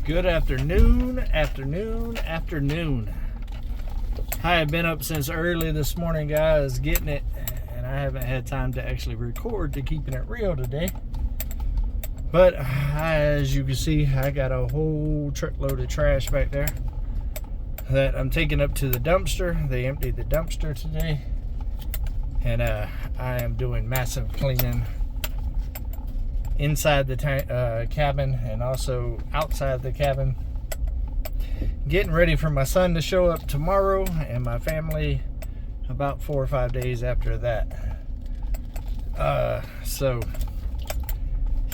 Good afternoon. I have been up since early this morning, guys, getting it, and I haven't had time to actually record to keeping it real today. But as you can see, I got a whole truckload of trash back there that I'm taking up to the dumpster. They emptied the dumpster today, and I am doing massive cleaning inside the cabin and also outside the cabin, getting ready for my son to show up tomorrow and my family about 4 or 5 days after that. So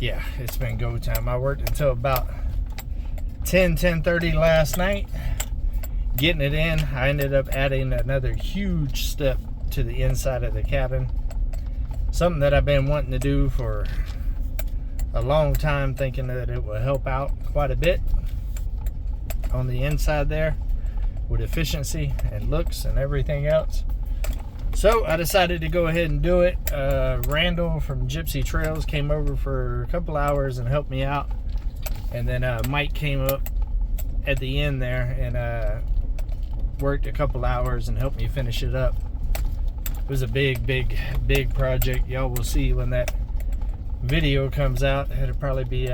yeah, it's been go time. I worked until about 10:30 last night getting it in. I ended up adding another huge step to the inside of the cabin, something that I've been wanting to do for a long time, thinking that it will help out quite a bit on the inside there with efficiency and looks and everything else. So I decided to go ahead and do it. Randall from Gypsy Trails came over for a couple hours and helped me out, and then Mike came up at the end there and worked a couple hours and helped me finish it up. It was a big project. Y'all will see when that video comes out. It'll probably be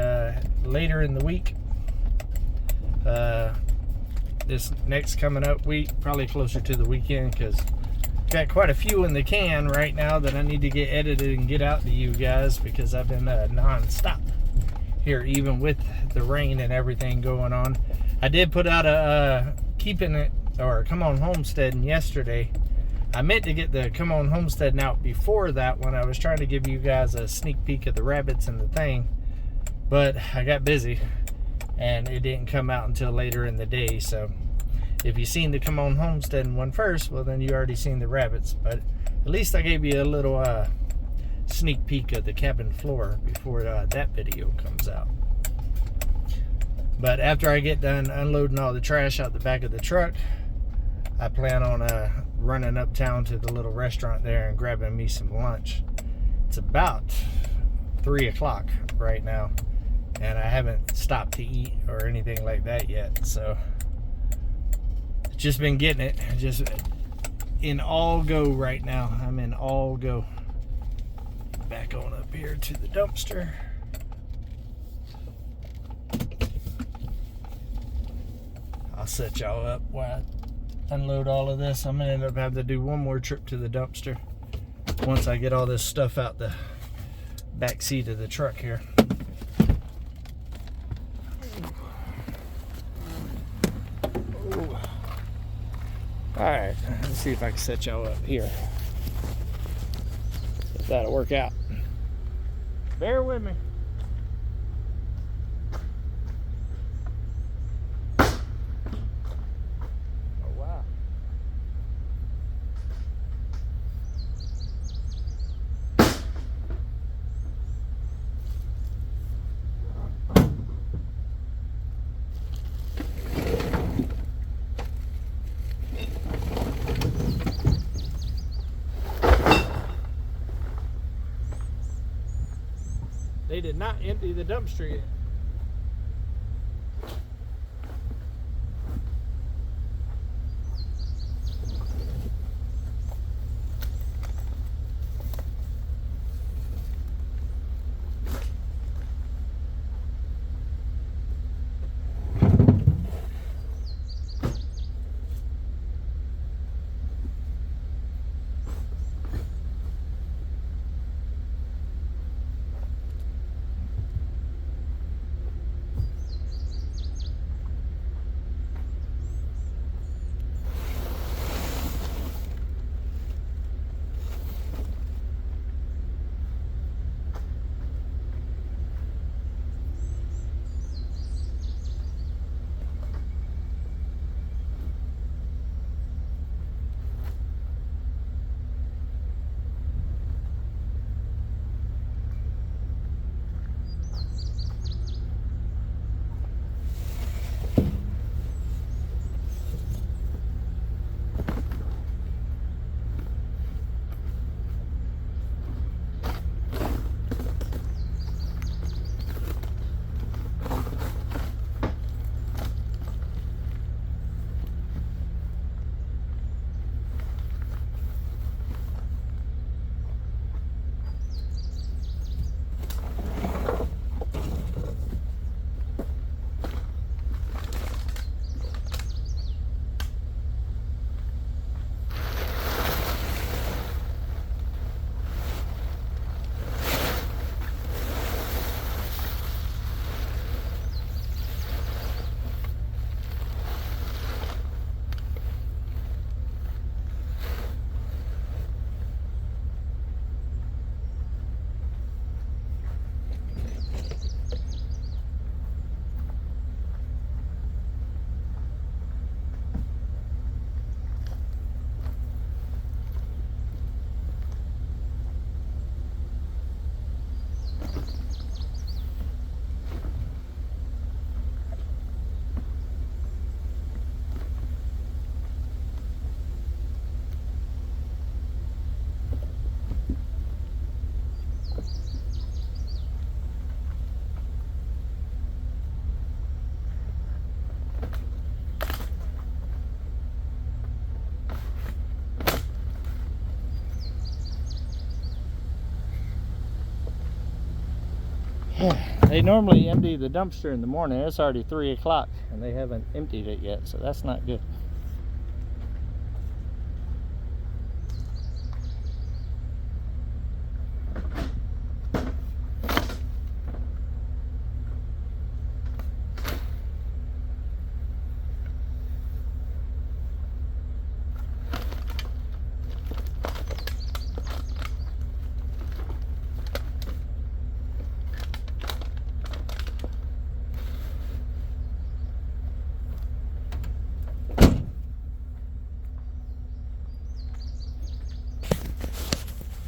later in the week. This next coming up week, probably closer to the weekend, because got quite a few in the can right now that I need to get edited and get out to you guys, because I've been non-stop here, even with the rain and everything going on. I did put out a keeping it, or come on homesteading yesterday. I meant to get the come on homesteading out before that one. I was trying to give you guys a sneak peek of the rabbits and the thing, but I got busy and it didn't come out until later in the day. So if you seen the come on homesteading one first, well, then you already seen the rabbits. But at least I gave you a little sneak peek of the cabin floor before that video comes out. But after I get done unloading all the trash out the back of the truck, I plan on running uptown to the little restaurant there and grabbing me some lunch. It's about 3 o'clock right now, and I haven't stopped to eat or anything like that yet. So just been getting it, just in all go right now. I'm in all go. Back on up here to the dumpster. I'll set y'all up while I unload all of this. I'm gonna end up having to do one more trip to the dumpster once I get all this stuff out the back seat of the truck here. Alright, let's see if I can set y'all up here, if that'll work out. Bear with me. They did not empty the dumpster yet. They normally empty the dumpster in the morning. It's already 3 o'clock and they haven't emptied it yet, so that's not good.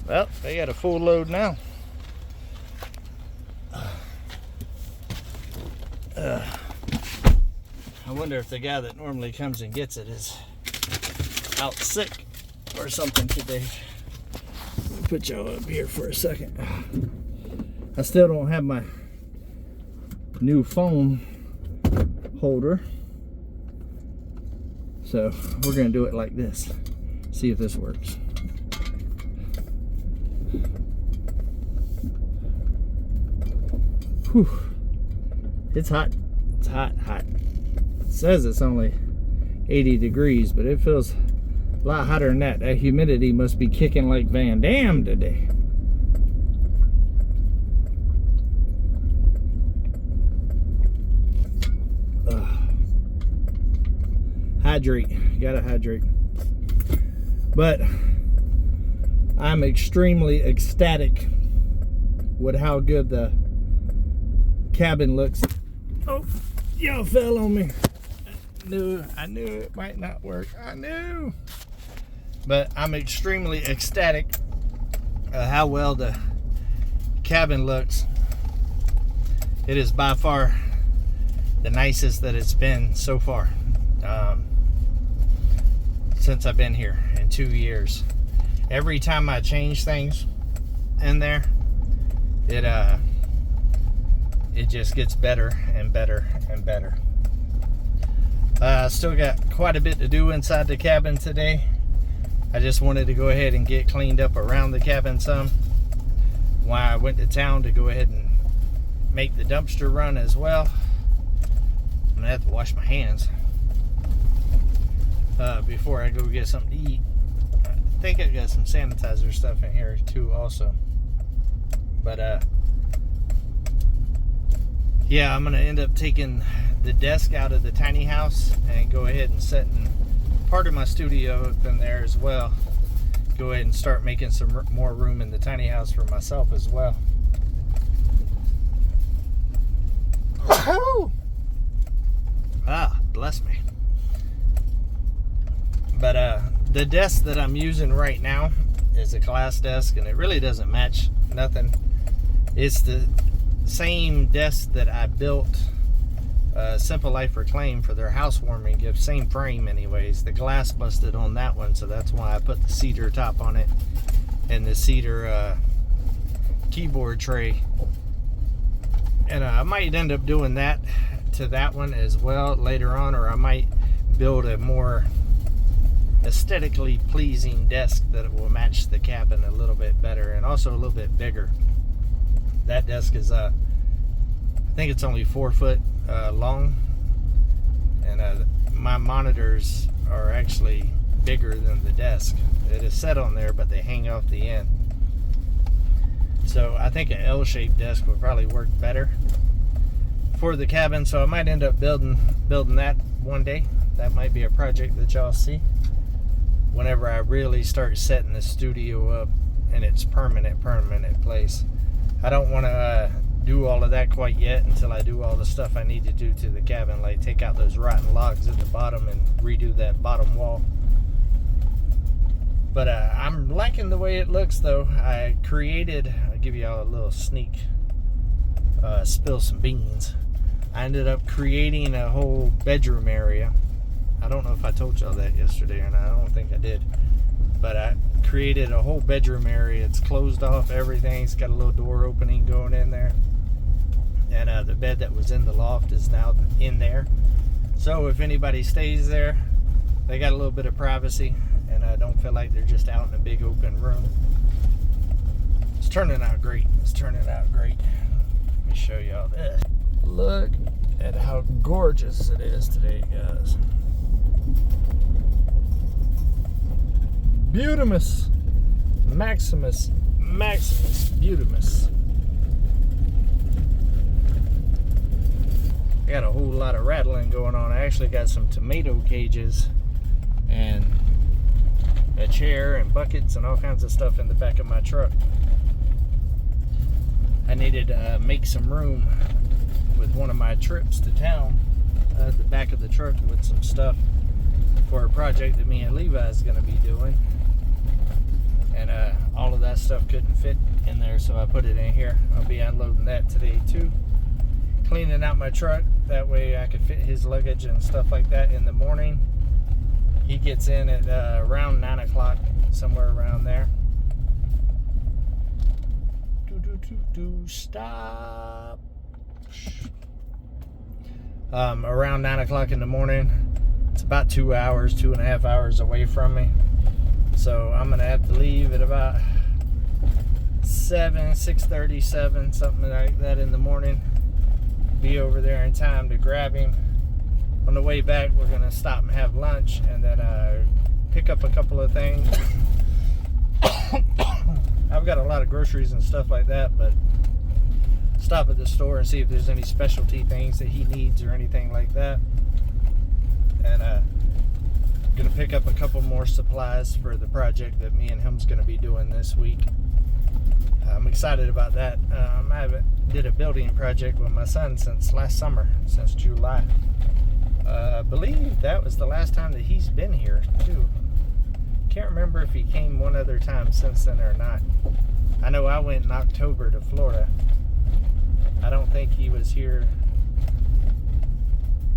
Well, they got a full load now. I wonder if the guy that normally comes and gets it is out sick or something today. Let me put y'all up here for a second. I still don't have my new phone holder, so we're gonna do it like this. See if this works. Whew. It's hot. It's hot. It says it's only 80 degrees, but it feels a lot hotter than that. That humidity must be kicking like Van Damme today. Hydrate. You gotta hydrate. But I'm extremely ecstatic with how good the cabin looks. Oh, y'all fell on me. I knew it might not work. I knew. But I'm extremely ecstatic how well the cabin looks. It is by far the nicest that it's been so far since I've been here in 2 years. Every time I change things in there, it just gets better and better and better. Still got quite a bit to do inside the cabin today. I just wanted to go ahead and get cleaned up around the cabin some. While I went to town to go ahead and make the dumpster run as well. I'm gonna have to wash my hands before I go get something to eat. I think I got some sanitizer stuff in here too also. But yeah, I'm gonna end up taking the desk out of the tiny house and go ahead and setting part of my studio up in there as well. Go ahead and start making some more room in the tiny house for myself as well. Oh! Ah, bless me. But the desk that I'm using right now is a glass desk, and it really doesn't match nothing. It's the same desk that I built Simple Life Reclaim for their housewarming gift. Same frame anyways. The glass busted on that one, so that's why I put the cedar top on it and the cedar keyboard tray. And I might end up doing that to that one as well later on, or I might build a more aesthetically pleasing desk that will match the cabin a little bit better and also a little bit bigger. That desk is I think it's only 4 foot long, and my monitors are actually bigger than the desk. It is set on there, but they hang off the end. So I think an L-shaped desk would probably work better for the cabin, so I might end up building that one day. That might be a project that y'all see whenever I really start setting the studio up in its permanent place. I don't want to do all of that quite yet until I do all the stuff I need to do to the cabin, like take out those rotten logs at the bottom and redo that bottom wall. But I'm liking the way it looks though. I'll give y'all a little sneak, spill some beans. I ended up creating a whole bedroom area. I don't know if I told y'all that yesterday or not. I don't think I did. But I created a whole bedroom area. It's closed off everything. It's got a little door opening going in there. And the bed that was in the loft is now in there. So if anybody stays there, they got a little bit of privacy and don't feel like they're just out in a big open room. It's turning out great. It's turning out great. Let me show y'all this. Look at how gorgeous it is today, guys. Beautimus. Maximus Beautimus. I got a whole lot of rattling going on. I actually got some tomato cages and a chair and buckets and all kinds of stuff in the back of my truck. I needed to make some room with one of my trips to town at the back of the truck with some stuff for a project that me and Levi is going to be doing. And all of that stuff couldn't fit in there, so I put it in here. I'll be unloading that today too. Cleaning out my truck, that way I could fit his luggage and stuff like that in the morning. He gets in at around 9 o'clock, somewhere around there. Stop. Around 9 o'clock in the morning. It's about 2 hours, 2.5 hours away from me. So I'm gonna have to leave at about 6:37, something like that in the morning. Be over there in time to grab him. On the way back, we're gonna stop and have lunch, and then pick up a couple of things. I've got a lot of groceries and stuff like that, but stop at the store and see if there's any specialty things that he needs or anything like that. And gonna pick up a couple more supplies for the project that me and him's gonna be doing this week. I'm excited about that. I haven't did a building project with my son since last summer, since July. I believe that was the last time that he's been here too. Can't remember if he came one other time since then or not. I know I went in October to Florida. I don't think he was here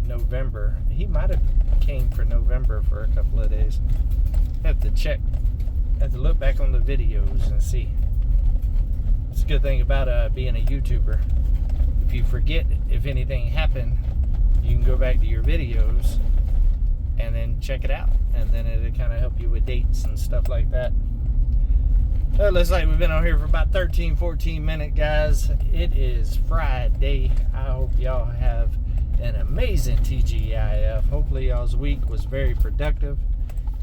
November. He might have came for November for a couple of days. Have to check. Have to look back on the videos and see. It's a good thing about being a YouTuber. If you forget if anything happened, you can go back to your videos and then check it out, and then it'll kind of help you with dates and stuff like that. Well, it looks like we've been on here for about 13-14 minutes, guys. It is Friday. I hope y'all have an amazing TGIF. Hopefully y'all's week was very productive.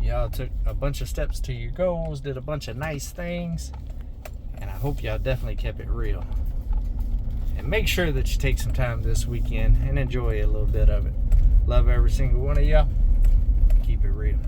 Y'all took a bunch of steps to your goals, did a bunch of nice things, and I hope y'all definitely kept it real. And make sure that you take some time this weekend and enjoy a little bit of it. Love every single one of y'all. Keep it real.